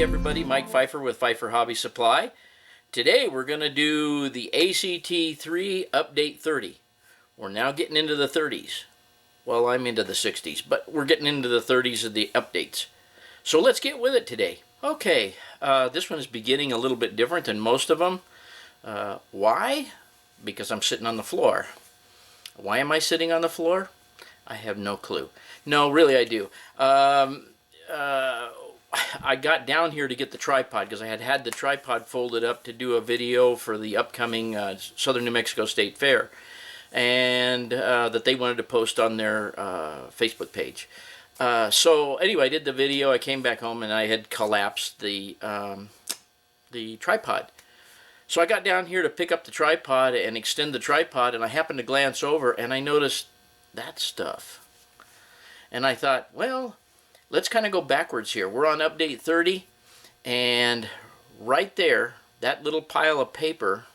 Hey everybody, Mike Pfeiffer with Pfeiffer Hobby Supply. Today we're going to do the ACT3 Update 30. We're now getting into the 30s. Well, I'm into the 60s, but we're getting into the 30s of the updates. So let's get with it today. Okay, this one is beginning a little bit different than most of them. Why? Because I'm sitting on the floor. Why am I sitting on the floor? I have no clue. No, really I do. I got down here to get the tripod because I had the tripod folded up to do a video for the upcoming Southern New Mexico State Fair, and that they wanted to post on their Facebook page. So anyway, I did the video. I came back home and I had collapsed the tripod. So I got down here to pick up the tripod and extend the tripod, and I happened to glance over and I noticed that stuff. And I thought, well, let's kind of go backwards here. We're on update 30, and right there, that little pile of paper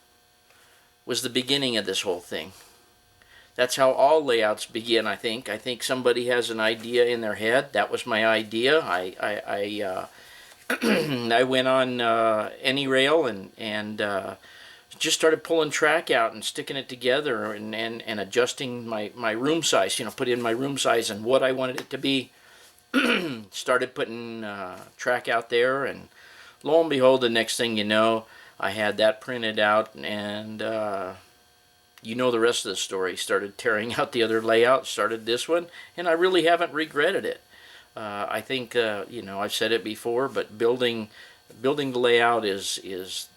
was the beginning of this whole thing. That's how all layouts begin, I think. I think somebody has an idea in their head. That was my idea. I went on AnyRail and just started pulling track out and sticking it together and adjusting my room size. Put in my room size and what I wanted it to be. Started putting track out there, and lo and behold, the next thing you know, I had that printed out, and you know the rest of the story. Started tearing out the other layout, started this one, and I really haven't regretted it. I think I've said it before, but building the layout is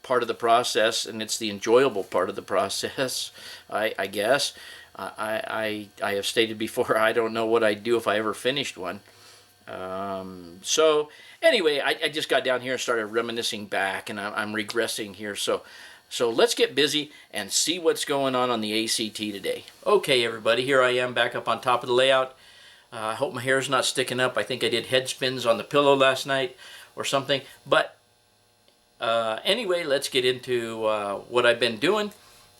part of the process, and it's the enjoyable part of the process, I guess. I have stated before, I don't know what I'd do if I ever finished one. So anyway, I just got down here and started reminiscing back, and I'm regressing here. So let's get busy and see what's going on the ACT today. Okay, everybody, here I am back up on top of the layout. I hope my hair's not sticking up. I think I did head spins on the pillow last night or something. But anyway, let's get into what I've been doing.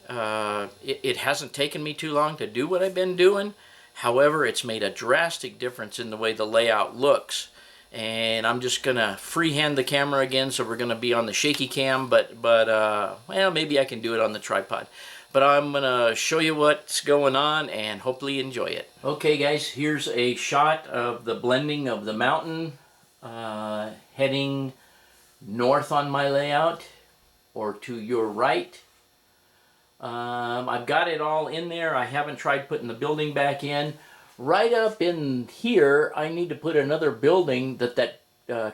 It hasn't taken me too long to do what I've been doing. However, it's made a drastic difference in the way the layout looks. And I'm just going to freehand the camera again, so we're going to be on the shaky cam, but well, maybe I can do it on the tripod. But I'm going to show you what's going on and hopefully enjoy it. Okay guys, here's a shot of the blending of the mountain heading north on my layout, or to your right. I've got it all in there. I haven't tried putting the building back in. Right up in here, I need to put another building that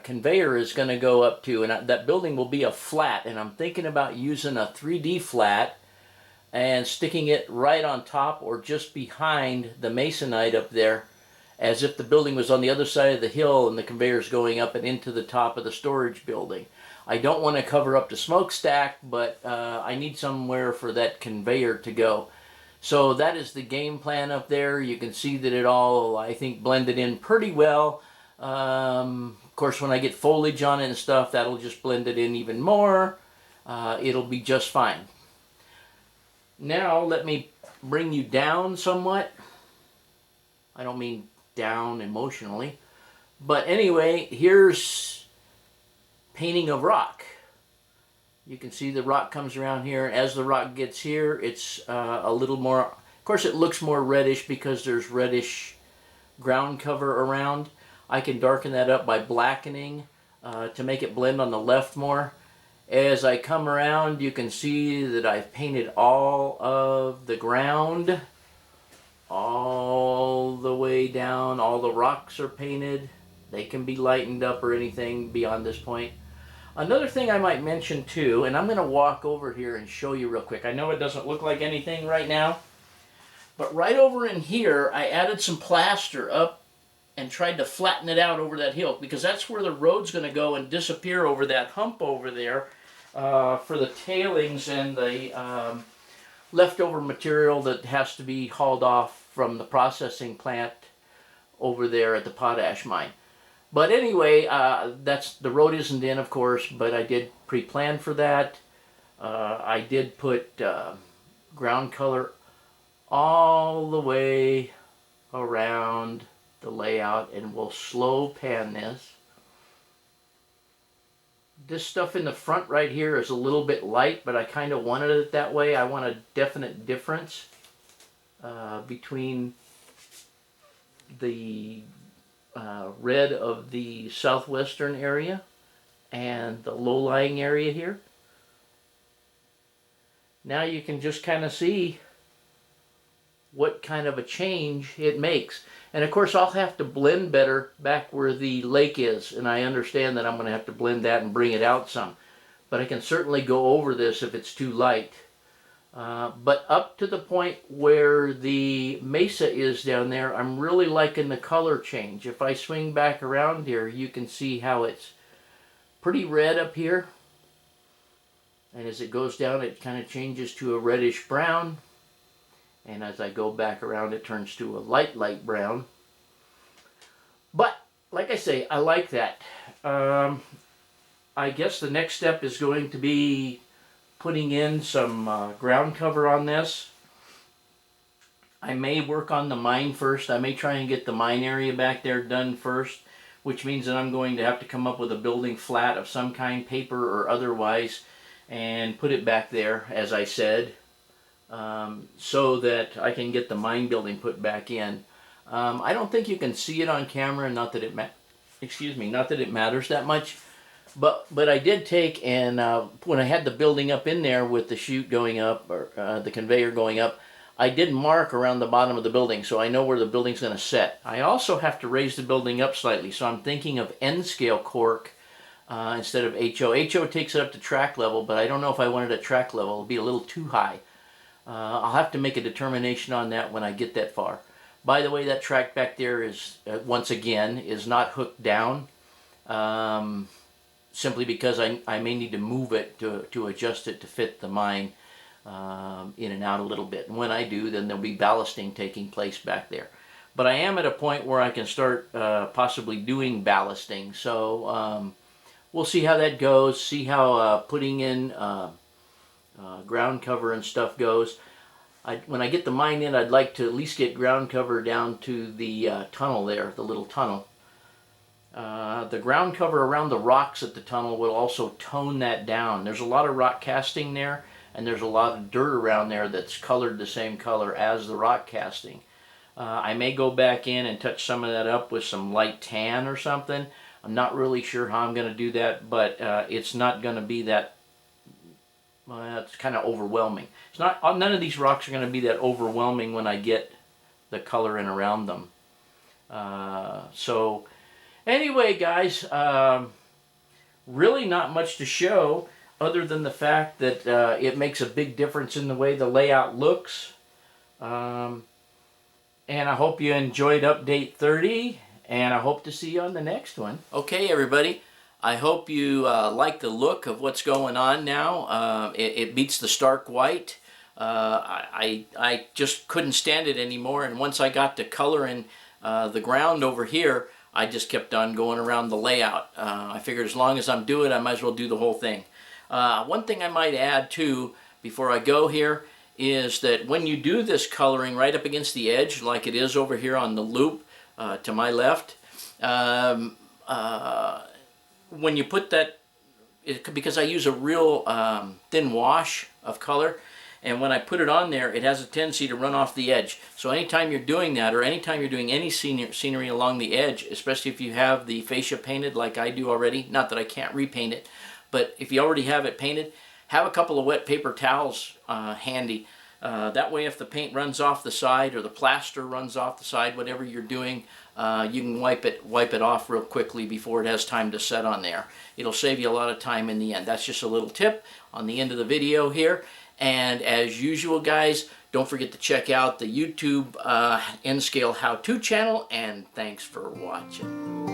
conveyor is going to go up to, and that building will be a flat, and I'm thinking about using a 3D flat and sticking it right on top or just behind the masonite up there, as if the building was on the other side of the hill and the conveyor is going up and into the top of the storage building. I don't want to cover up the smokestack, but I need somewhere for that conveyor to go. So that is the game plan up there. You can see that it all, I think, blended in pretty well. Of course, when I get foliage on it and stuff, that'll just blend it in even more. It'll be just fine. Now, let me bring you down somewhat. I don't mean down emotionally. But anyway, here's painting of rock. You can see the rock comes around here. As the rock gets here, it's a little more, of course it looks more reddish because there's reddish ground cover around. I can darken that up by blackening to make it blend on the left more. As I come around, you can see that I've painted all of the ground all the way down. All the rocks are painted. They can be lightened up or anything beyond this point. Another thing I might mention too, and I'm going to walk over here and show you real quick. I know it doesn't look like anything right now, but right over in here I added some plaster up and tried to flatten it out over that hill, because that's where the road's going to go and disappear over that hump over there for the tailings and the leftover material that has to be hauled off from the processing plant over there at the potash mine. But anyway, the road isn't in, of course, but I did pre-plan for that. I did put ground color all the way around the layout, and we'll slow pan this. this stuff in the front right here is a little bit light, but I kind of wanted it that way. I want a definite difference between the red of the southwestern area and the low-lying area here. Now you can just kind of see what kind of a change it makes. And of course I'll have to blend better back where the lake is, and I understand that I'm going to have to blend that and bring it out some. But I can certainly go over this if it's too light. But up to the point where the mesa is down there, I'm really liking the color change. If I swing back around here, you can see how it's pretty red up here. And as it goes down, it kind of changes to a reddish brown. And as I go back around, it turns to a light brown. But, like I say, I like that. I guess the next step is going to be putting in some ground cover on this. I may work on the mine first. I may try and get the mine area back there done first, which means that I'm going to have to come up with a building flat of some kind, paper or otherwise, and put it back there, as I said, so that I can get the mine building put back in. I don't think you can see it on camera, not that it matters that much. But I did take, and when I had the building up in there with the chute going up, or the conveyor going up, I did mark around the bottom of the building, so I know where the building's going to set. I also have to raise the building up slightly, so I'm thinking of N-scale cork instead of HO. HO takes it up to track level, but I don't know if I want it at track level. It'll be a little too high. I'll have to make a determination on that when I get that far. By the way, that track back there is, once again, is not hooked down. Simply because I may need to move it to adjust it to fit the mine in and out a little bit. And when I do, then there'll be ballasting taking place back there. But I am at a point where I can start possibly doing ballasting. So we'll see how that goes, see how putting in ground cover and stuff goes. When I get the mine in, I'd like to at least get ground cover down to the tunnel there, the little tunnel. The ground cover around the rocks at the tunnel will also tone that down. There's a lot of rock casting there, and there's a lot of dirt around there that's colored the same color as the rock casting. I may go back in and touch some of that up with some light tan or something. I'm not really sure how I'm going to do that, but it's not going to be that, well, it's kind of overwhelming. It's not, none of these rocks are going to be that overwhelming when I get the color in around them. So anyway, guys, really not much to show other than the fact that it makes a big difference in the way the layout looks. And I hope you enjoyed update 30, and I hope to see you on the next one. Okay, everybody, I hope you like the look of what's going on now. It beats the stark white. I just couldn't stand it anymore, and once I got the color in the ground over here, I just kept on going around the layout. I figured as long as I'm doing it, I might as well do the whole thing. One thing I might add too, before I go here, is that when you do this coloring right up against the edge, like it is over here on the loop to my left, when you put that, because I use a real thin wash of color, and when I put it on there, it has a tendency to run off the edge. So anytime you're doing that, or anytime you're doing any scenery along the edge, especially if you have the fascia painted like I do already, not that I can't repaint it, but if you already have it painted, have a couple of wet paper towels handy. That way if the paint runs off the side or the plaster runs off the side, whatever you're doing, you can wipe it off real quickly before it has time to set on there. It'll save you a lot of time in the end. That's just a little tip on the end of the video here. And as usual, guys, don't forget to check out the YouTube N-Scale How-To channel, and thanks for watching.